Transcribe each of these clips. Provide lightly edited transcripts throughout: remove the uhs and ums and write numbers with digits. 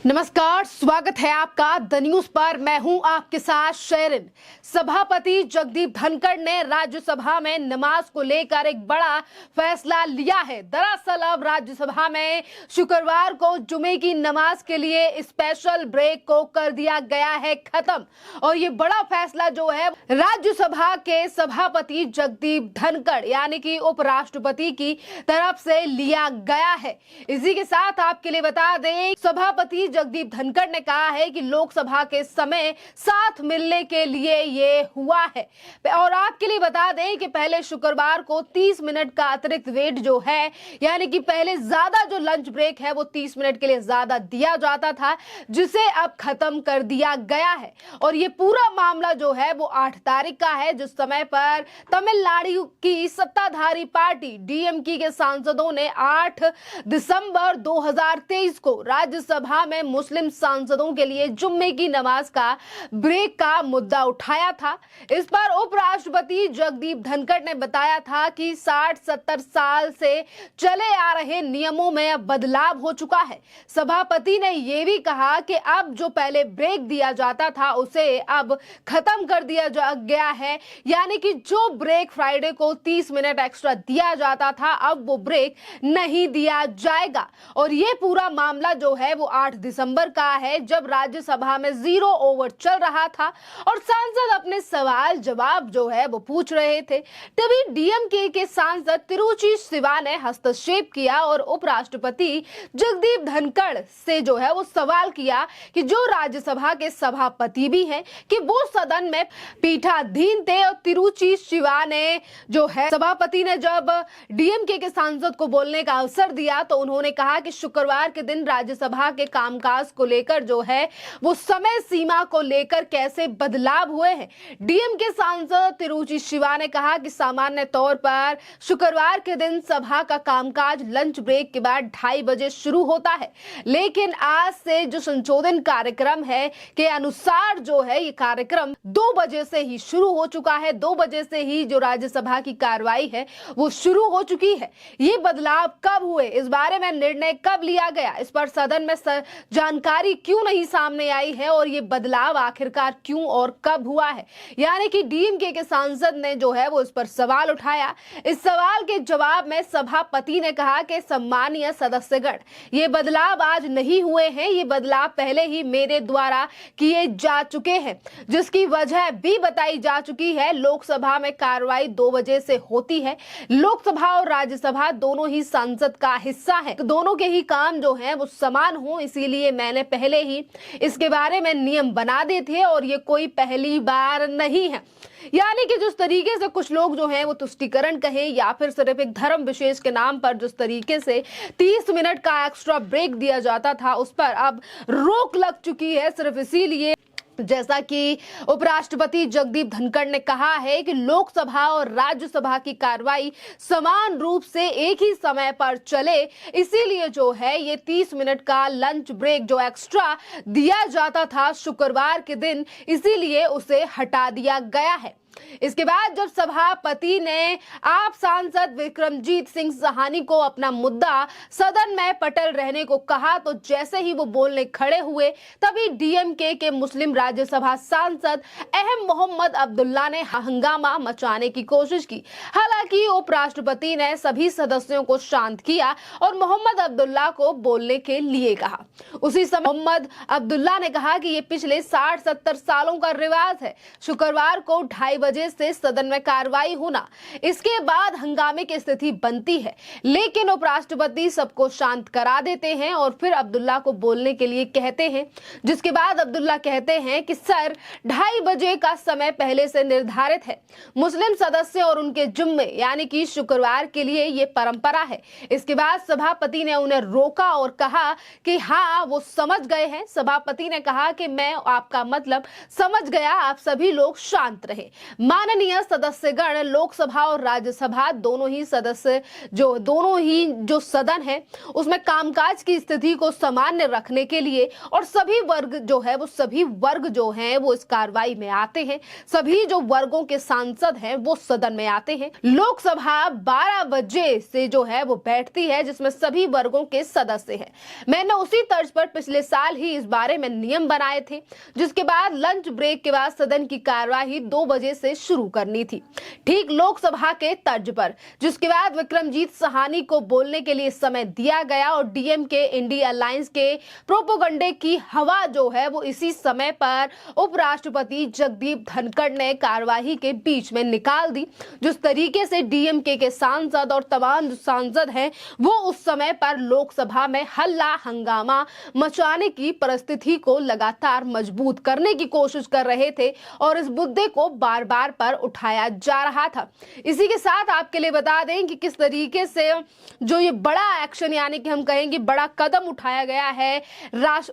नमस्कार, स्वागत है आपका द न्यूज पर। मैं हूं आपके साथ शेरिन। सभापति जगदीप धनखड़ ने राज्यसभा में नमाज को लेकर एक बड़ा फैसला लिया है। दरअसल अब राज्यसभा में शुक्रवार को जुमे की नमाज के लिए स्पेशल ब्रेक को कर दिया गया है खत्म। और ये बड़ा फैसला जो है राज्यसभा के सभापति जगदीप धनखड़ यानी कि उपराष्ट्रपति की तरफ से लिया गया है। इसी के साथ आपके लिए बता दें, सभापति जगदीप धनखड़ ने कहा है कि लोकसभा के समय साथ मिलने के लिए ये हुआ है। और आपके लिए बता दें कि पहले शुक्रवार को 30 मिनट का अतिरिक्त वेट जो है, यानी कि पहले ज्यादा जो लंच ब्रेक है वो 30 मिनट के लिए ज्यादा दिया जाता था, जिसे अब खत्म कर दिया गया है। और ये पूरा मामला जो है वो 8 तारीख का है, जिस समय पर तमिलनाडु की सत्ताधारी पार्टी डीएमके के सांसदों ने 8 दिसंबर 2023 को राज्यसभा में मुस्लिम सांसदों के लिए जुम्मे की नमाज का ब्रेक का मुद्दा उठाया था। इस पर उपराष्ट्रपति जगदीप धनखड़ ने बताया था कि 60-70 साल से चले आ रहे नियमों में अब बदलाव हो चुका है। सभापति ने यह भी कहा कि अब जो पहले ब्रेक दिया जाता था उसे अब खत्म कर दिया गया है, यानी कि जो ब्रेक फ्राइडे को 30 मिनट एक्स्ट्रा दिया जाता था अब वो ब्रेक नहीं दिया जाएगा। और ये पूरा मामला जो है वो 8 दिसंबर का है, जब राज्यसभा में 0 ओवर चल रहा था और सांसद अपने सवाल जवाब जो है वो पूछ रहे थे। तभी डीएमके के सांसद तिरुचि शिवा ने हस्तक्षेप किया और उपराष्ट्रपति जगदीप धनखड़ से जो है वो सवाल किया कि जो राज्यसभा के सभापति भी हैं कि वो सदन में पीठाधीन थे। और तिरुचि शिवा ने जो है सभापति ने जब डीएमके के सांसद को बोलने का अवसर दिया तो उन्होंने कहा कि शुक्रवार के दिन राज्यसभा के कामकाज को लेकर जो है वो समय सीमा को लेकर कैसे बदलाव हुए हैं। डीएमके सांसद तिरुचि शिवा ने कहा कि सामान्य तौर पर शुक्रवार के दिन सभा का कामकाज लंच ब्रेक के बाद 2:30 बजे शुरू होता है, लेकिन आज से जो संशोधन कार्यक्रम है के अनुसार जो है ये कार्यक्रम 2 बजे से ही शुरू हो चुका है। 2 बजे से ही जो राज्यसभा की कार्रवाई है वो शुरू हो चुकी है। ये बदलाव कब हुए, इस बारे में निर्णय कब लिया गया, इस पर सदन में जानकारी क्यों नहीं सामने आई है और ये बदलाव आखिरकार क्यों और कब हुआ है, यानी कि डीएमके के सांसद ने जो है वो इस पर सवाल उठाया। इस सवाल के जवाब में सभापति ने कहा कि सम्मानीय सदस्यगण, ये बदलाव आज नहीं हुए हैं, ये बदलाव पहले ही मेरे द्वारा किए जा चुके हैं, जिसकी वजह भी बताई जा चुकी है। लोकसभा में कार्रवाई 2 बजे से होती है। लोकसभा और राज्यसभा दोनों ही संसद का हिस्सा है, तो दोनों के ही काम जो है वो समान हो, इसीलिए मैंने पहले ही इसके बारे में नियम बना दिए थे और ये कोई पहली बार नहीं है। यानी कि जिस तरीके से कुछ लोग जो हैं वो तुष्टीकरण कहें या फिर सिर्फ एक धर्म विशेष के नाम पर जिस तरीके से 30 मिनट का एक्स्ट्रा ब्रेक दिया जाता था उस पर अब रोक लग चुकी है। सिर्फ इसीलिए, जैसा कि उपराष्ट्रपति जगदीप धनखड़ ने कहा है कि लोकसभा और राज्यसभा की कार्रवाई समान रूप से एक ही समय पर चले, इसीलिए जो है ये 30 मिनट का लंच ब्रेक जो एक्स्ट्रा दिया जाता था शुक्रवार के दिन, इसीलिए उसे हटा दिया गया है। इसके बाद जब सभापति ने आप सांसद विक्रमजीत सिंह साहनी को अपना मुद्दा सदन में पटल रहने को कहा तो जैसे ही वो बोलने खड़े हुए तभी डीएमके के मुस्लिम राज्यसभा सांसद अहम मोहम्मद अब्दुल्ला ने हंगामा मचाने की कोशिश की। हालांकि उपराष्ट्रपति ने सभी सदस्यों को शांत किया और मोहम्मद अब्दुल्ला को बोलने के लिए कहा। उसी समय मोहम्मद अब्दुल्ला ने कहा कि ये पिछले 60-70 सालों का रिवाज है, शुक्रवार को 2:30 बजे से सदन में कार्रवाई होना, इसके बाद हंगामे की स्थिति बनती है, लेकिन उपराष्ट्रपति सबको शांत करा देते हैं और फिर अब्दुल्ला को बोलने के लिए कहते हैं, जिसके बाद अब्दुल्ला कहते हैं कि सर 2:30 बजे का समय पहले से निर्धारित है, मुस्लिम सदस्य और उनके जुम्मे यानी कि शुक्रवार के लिए ये परंपरा है। इसके बाद सभापति ने उन्हें रोका और कहा कि हाँ वो समझ गए हैं। सभापति ने कहा कि मैं आपका मतलब समझ गया, आप सभी लोग शांत रहे। माननीय सदस्यगण लोकसभा और राज्यसभा दोनों ही जो सदन है उसमें कामकाज की स्थिति को सामान्य रखने के लिए और सभी वर्ग जो हैं वो इस कार्रवाई में आते हैं। सभी जो वर्गों के सांसद हैं वो सदन में आते हैं। लोकसभा 12 बजे से जो है वो बैठती है, जिसमें सभी वर्गों के सदस्य हैं। मैंने उसी तर्ज पर पिछले साल ही इस बारे में नियम बनाए थे, जिसके बाद लंच ब्रेक के बाद सदन की कार्यवाही 2 बजे से शुरू करनी थी, ठीक लोकसभा के तर्ज पर, जिसके बाद विक्रमजीत सहानी को बोलने के लिए समय दिया गया और डीएमके इंडिया अलायंस के प्रोपोगंडे की हवा जो है वो इसी समय पर उपराष्ट्रपति जगदीप धनखड़ ने कार्यवाही के बीच में निकाल दी। जिस तरीके से डीएमके के सांसद और तमाम सांसद हैं वो उस समय पर लोकसभा में हल्ला हंगामा मचाने की परिस्थिति को लगातार मजबूत करने की कोशिश कर रहे थे और इस मुद्दे को बार बार पर उठाया जा रहा था। इसी के साथ आपके लिए बता दें कि किस तरीके से जो ये बड़ा एक्शन यानी कि हम कहेंगे बड़ा कदम उठाया गया है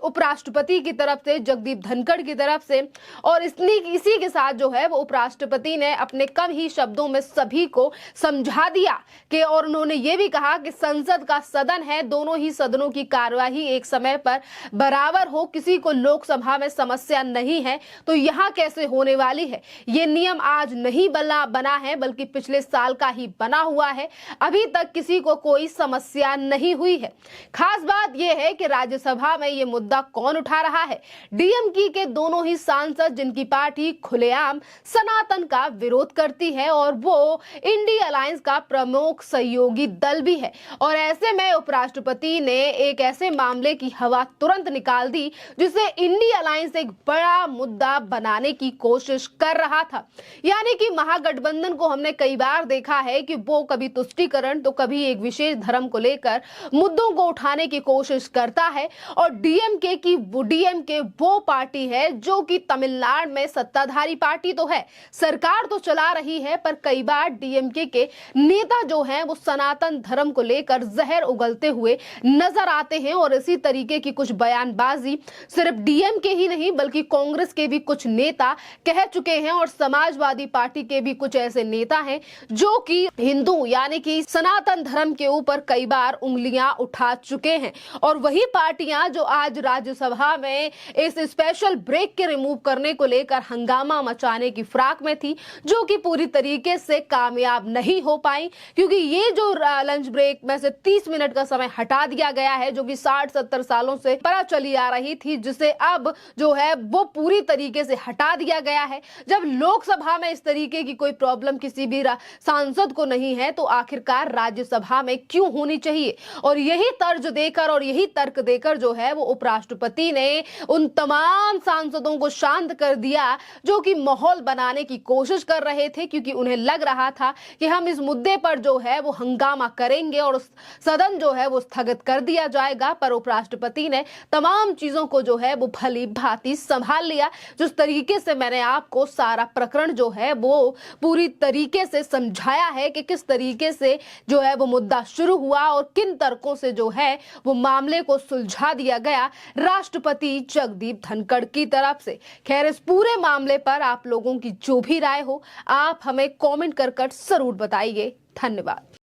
उपराष्ट्रपति की तरफ से, जगदीप धनखड़ की तरफ से, और इसी के साथ जो है वो उपराष्ट्रपति ने अपने कम ही शब्दों में सभी को समझा दिया कि, और उन्होंने ये भी कहा कि संसद का सदन है, दोनों ही सदनों की कार्यवाही एक समय पर बराबर हो, किसी को लोकसभा में समस्या नहीं है तो यहां कैसे होने वाली है। ये नियम आज नहीं बना है बल्कि पिछले साल का ही बना हुआ है, अभी तक किसी को कोई समस्या नहीं हुई है। खास बात यह है कि राज्यसभा में ये मुद्दा कौन उठा रहा है? डीएमके के दोनों ही सांसद, जिनकी पार्टी खुलेआम सनातन का विरोध करती है और वो इंडिया अलायंस का प्रमुख सहयोगी दल भी है। और ऐसे में उपराष्ट्रपति ने एक ऐसे मामले की हवा तुरंत निकाल दी जिसे इंडिया अलायंस एक बड़ा मुद्दा बनाने की कोशिश कर रहा था। यानी कि महागठबंधन को हमने कई बार देखा है कि वो कभी तुष्टीकरण तो कभी एक विशेष धर्म को लेकर मुद्दों को उठाने की कोशिश करता है। और डीएमके वो पार्टी है जो कि तमिलनाडु में सत्ताधारी पार्टी तो है, सरकार तो चला रही है, पर कई बार डीएमके के नेता जो हैं वो सनातन धर्म को लेकर जहर उगलते हुए नजर आते हैं। और इसी तरीके की कुछ बयानबाजी सिर्फ डीएमके ही नहीं बल्कि कांग्रेस के भी कुछ नेता कह चुके हैं और समाजवादी पार्टी के भी कुछ ऐसे नेता हैं जो कि हिंदू यानी कि सनातन धर्म के ऊपर कई बार उंगलियां उठा चुके हैं। और वही पार्टियां जो आज राज्यसभा में इस स्पेशल ब्रेक के रिमूव करने को लेकर हंगामा मचाने की फिराक में थी, जो कि पूरी तरीके से कामयाब नहीं हो पाई, क्योंकि ये जो लंच ब्रेक में से 30 मिनट का समय हटा दिया गया है, जो कि 60-70 सालों से परा चली आ रही थी, जिसे अब जो है वो पूरी तरीके से हटा दिया गया है। जब लोकसभा में इस तरीके की कोई प्रॉब्लम किसी भी सांसद को नहीं है तो आखिरकार राज्यसभा में क्यों होनी चाहिए? और यही तर्ज देकर और यही तर्क देकर जो है वो उपराष्ट्रपति ने उन तमाम सांसदों को शांत कर दिया जो कि माहौल बनाने की कोशिश कर रहे थे, क्योंकि उन्हें लग रहा था कि हम इस मुद्दे पर जो है वो हंगामा करेंगे और सदन जो है वो स्थगित कर दिया जाएगा। पर उपराष्ट्रपति ने तमाम चीजों को जो है वो भली भांति संभाल लिया। जिस तरीके से मैंने आपको सारा प्रकरण जो है वो पूरी तरीके से समझाया है कि किस तरीके से जो है वो मुद्दा शुरू हुआ और किन तर्कों से जो है वो मामले को सुलझा दिया गया राष्ट्रपति जगदीप धनखड़ की तरफ से। खैर, इस पूरे मामले पर आप लोगों की जो भी राय हो आप हमें कमेंट कर जरूर बताइए। धन्यवाद।